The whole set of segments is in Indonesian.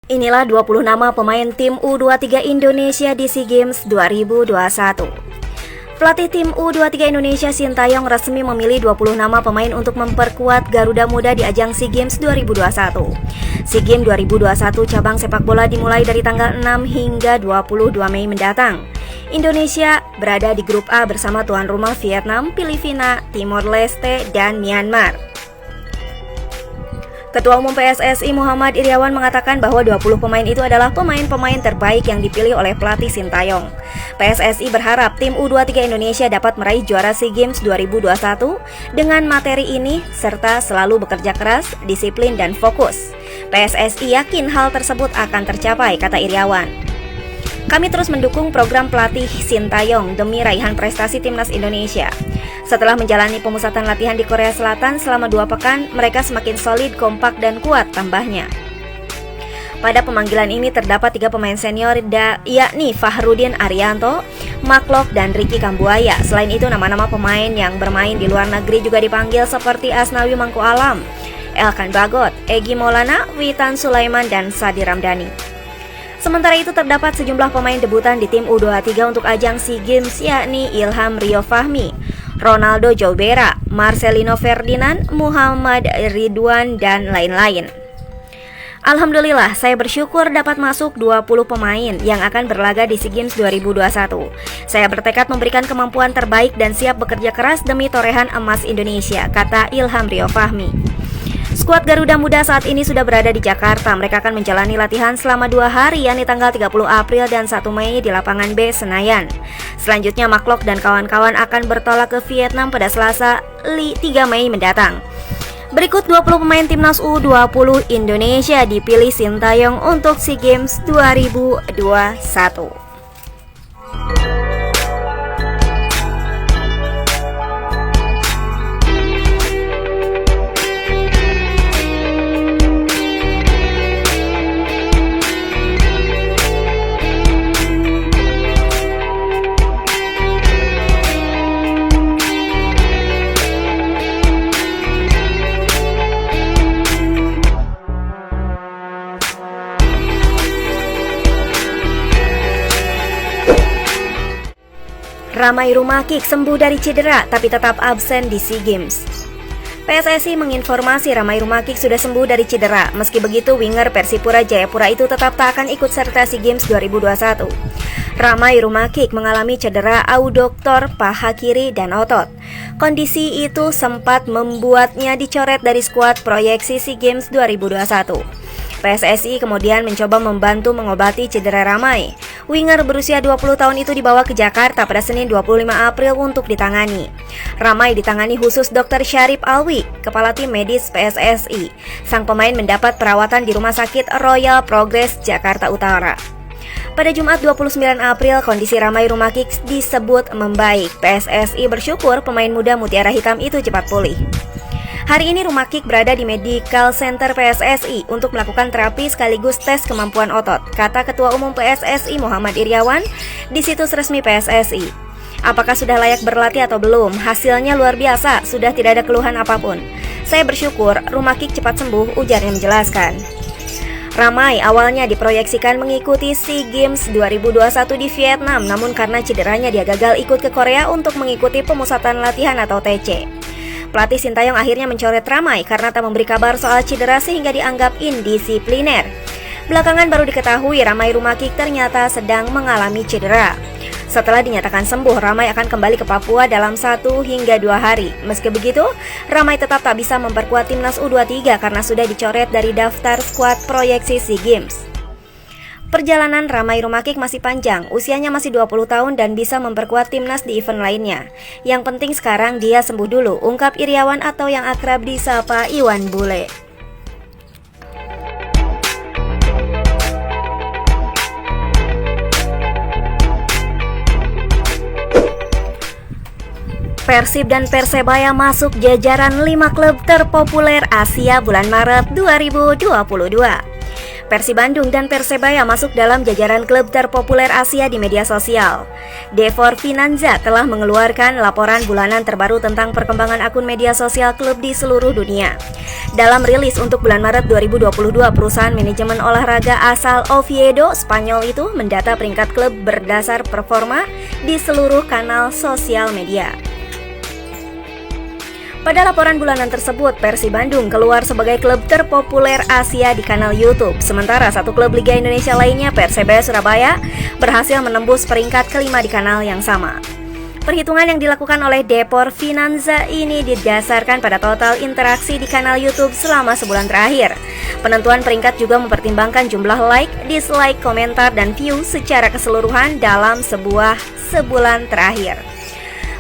Inilah 20 nama pemain tim U23 Indonesia di SEA Games 2021. Pelatih tim U23 Indonesia Sintayong resmi memilih 20 nama pemain untuk memperkuat Garuda Muda di ajang SEA Games 2021. SEA Games 2021 cabang sepak bola dimulai dari tanggal 6 hingga 22 Mei mendatang. Indonesia berada di grup A bersama tuan rumah Vietnam, Filipina, Timor Leste, dan Myanmar. Ketua Umum PSSI Muhammad Iryawan mengatakan bahwa 20 pemain itu adalah pemain-pemain terbaik yang dipilih oleh pelatih Sintayong. PSSI berharap tim U23 Indonesia dapat meraih juara SEA Games 2021 dengan materi ini serta selalu bekerja keras, disiplin, dan fokus. PSSI yakin hal tersebut akan tercapai, kata Iryawan. Kami terus mendukung program pelatih Sintayong demi raihan prestasi timnas Indonesia. Setelah menjalani pemusatan latihan di Korea Selatan selama 2 pekan, mereka semakin solid, kompak, dan kuat, tambahnya. Pada pemanggilan ini terdapat 3 pemain senior yakni Fahrudin Arianto, Maklok, dan Ricky Kambuaya. Selain itu, nama-nama pemain yang bermain di luar negeri juga dipanggil seperti Asnawi Mangku Alam, Elkan Bagot, Egy Maulana, Witan Sulaiman, dan Sadi Ramdhani. Sementara itu terdapat sejumlah pemain debutan di tim U23 untuk ajang SEA Games yakni Ilham Rio Fahmi, Ronaldo Joubera, Marcelino Ferdinand, Muhammad Ridwan, dan lain-lain. Alhamdulillah, saya bersyukur dapat masuk 20 pemain yang akan berlaga di SEA Games 2021. Saya bertekad memberikan kemampuan terbaik dan siap bekerja keras demi torehan emas Indonesia, kata Ilham Rio Fahmi. Skuad Garuda Muda saat ini sudah berada di Jakarta. Mereka akan menjalani latihan selama 2 hari, yakni tanggal 30 April dan 1 Mei di lapangan B Senayan. Selanjutnya Maklok dan kawan-kawan akan bertolak ke Vietnam pada Selasa 3 Mei mendatang. Berikut 20 pemain timnas U20 Indonesia dipilih Sintayong untuk SEA Games 2021. Ramai Rumakik sembuh dari cedera tapi tetap absen di SEA Games. PSSI menginformasi Ramai Rumakik sudah sembuh dari cedera. Meski begitu, winger Persipura Jayapura itu tetap tak akan ikut serta SEA Games 2021. Ramai Rumakik mengalami cedera auduktor paha kiri dan otot. Kondisi itu sempat membuatnya dicoret dari skuad proyeksi SEA Games 2021. PSSI kemudian mencoba membantu mengobati cedera Ramai. Winger berusia 20 tahun itu dibawa ke Jakarta pada Senin 25 April untuk ditangani. Ramai ditangani khusus Dr. Syarif Alwi, kepala tim medis PSSI. Sang pemain mendapat perawatan di Rumah Sakit Royal Progress Jakarta Utara. Pada Jumat 29 April, kondisi Ramai Rumakik disebut membaik. PSSI bersyukur pemain muda Mutiara Hitam itu cepat pulih. Hari ini Rumakik berada di Medical Center PSSI untuk melakukan terapi sekaligus tes kemampuan otot, kata Ketua Umum PSSI Muhammad Iryawan di situs resmi PSSI. Apakah sudah layak berlatih atau belum? Hasilnya luar biasa, sudah tidak ada keluhan apapun. Saya bersyukur Rumakik cepat sembuh, ujarnya menjelaskan. Ramai awalnya diproyeksikan mengikuti SEA Games 2021 di Vietnam, namun karena cederanya dia gagal ikut ke Korea untuk mengikuti pemusatan latihan atau TC. Pelatih Sintayong akhirnya mencoret Ramai karena tak memberi kabar soal cedera sehingga dianggap indisipliner. Belakangan baru diketahui Ramai Rumakik ternyata sedang mengalami cedera. Setelah dinyatakan sembuh, Ramai akan kembali ke Papua dalam 1 hingga 2 hari. Meski begitu, Ramai tetap tak bisa memperkuat timnas U23 karena sudah dicoret dari daftar skuad proyeksi SEA Games. Perjalanan Ramai Rumakik masih panjang, usianya masih 20 tahun dan bisa memperkuat timnas di event lainnya. Yang penting sekarang dia sembuh dulu, ungkap Iryawan atau yang akrab disapa Iwan Bule. Persib dan Persebaya masuk jajaran 5 klub terpopuler Asia bulan Maret 2022. Persib Bandung dan Persebaya masuk dalam jajaran klub terpopuler Asia di media sosial. Devor Finanza telah mengeluarkan laporan bulanan terbaru tentang perkembangan akun media sosial klub di seluruh dunia. Dalam rilis untuk bulan Maret 2022, perusahaan manajemen olahraga asal Oviedo, Spanyol itu mendata peringkat klub berdasar performa di seluruh kanal sosial media. Pada laporan bulanan tersebut, Persib Bandung keluar sebagai klub terpopuler Asia di kanal YouTube. Sementara satu klub Liga Indonesia lainnya, Persebaya Surabaya, berhasil menembus peringkat kelima di kanal yang sama. Perhitungan yang dilakukan oleh Devor Finanza ini didasarkan pada total interaksi di kanal YouTube selama sebulan terakhir. Penentuan peringkat juga mempertimbangkan jumlah like, dislike, komentar, dan view secara keseluruhan dalam sebulan terakhir.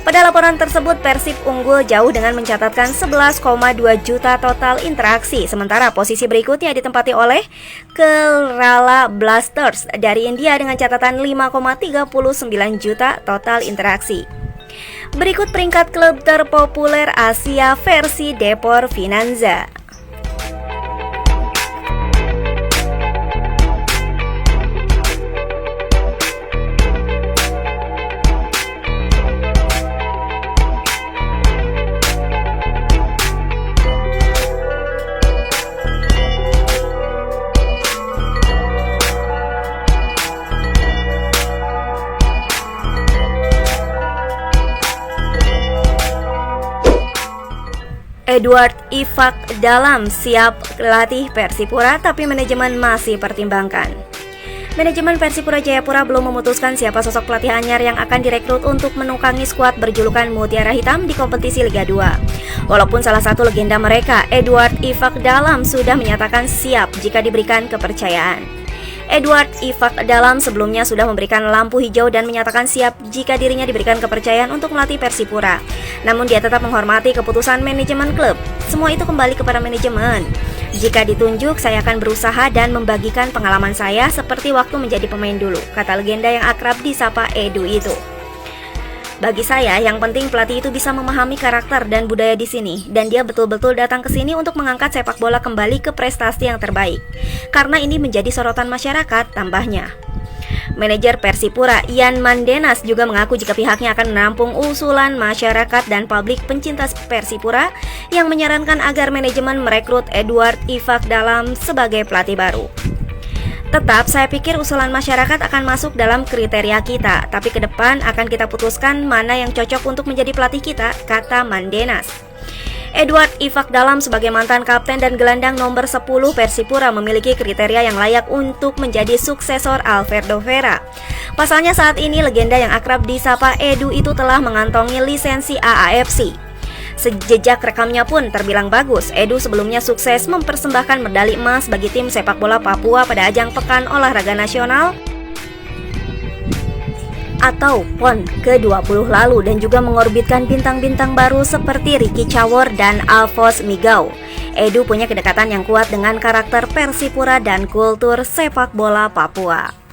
Pada laporan tersebut, Persib unggul jauh dengan mencatatkan 11,2 juta total interaksi. Sementara posisi berikutnya ditempati oleh Kerala Blasters dari India dengan catatan 5,39 juta total interaksi. Berikut peringkat klub terpopuler Asia versi Devor Finanza. Edward Ifak Dalam siap latih Persipura, tapi manajemen masih pertimbangkan. Manajemen Persipura Jayapura belum memutuskan siapa sosok pelatih anyar yang akan direkrut untuk menunggangi skuad berjulukan Mutiara Hitam di kompetisi Liga 2. Walaupun salah satu legenda mereka, Edward Ifak Dalam, sudah menyatakan siap jika diberikan kepercayaan. Edward Ifak Dalam sebelumnya sudah memberikan lampu hijau dan menyatakan siap jika dirinya diberikan kepercayaan untuk melatih Persipura. Namun dia tetap menghormati keputusan manajemen klub. Semua itu kembali kepada manajemen. Jika ditunjuk, saya akan berusaha dan membagikan pengalaman saya seperti waktu menjadi pemain dulu, kata legenda yang akrab disapa Edu itu. Bagi saya, yang penting pelatih itu bisa memahami karakter dan budaya di sini, dan dia betul-betul datang ke sini untuk mengangkat sepak bola kembali ke prestasi yang terbaik. Karena ini menjadi sorotan masyarakat, tambahnya. Manajer Persipura, Ian Mandenas, juga mengaku jika pihaknya akan menampung usulan masyarakat dan publik pencinta Persipura yang menyarankan agar manajemen merekrut Edward Ifak Dalam sebagai pelatih baru. Tetap, saya pikir usulan masyarakat akan masuk dalam kriteria kita, tapi ke depan akan kita putuskan mana yang cocok untuk menjadi pelatih kita, kata Mandenas. Edward Ifak Dalam sebagai mantan kapten dan gelandang nomor 10 Persipura memiliki kriteria yang layak untuk menjadi suksesor Alfredo Vera. Pasalnya saat ini legenda yang akrab disapa Edu itu telah mengantongi lisensi AAFC. Sejejak rekamnya pun terbilang bagus. Edu sebelumnya sukses mempersembahkan medali emas bagi tim sepak bola Papua pada ajang Pekan Olahraga Nasional atau PON ke-20 lalu dan juga mengorbitkan bintang-bintang baru seperti Ricky Cawor dan Alphonse Migau. Edu punya kedekatan yang kuat dengan karakter Persipura dan kultur sepak bola Papua.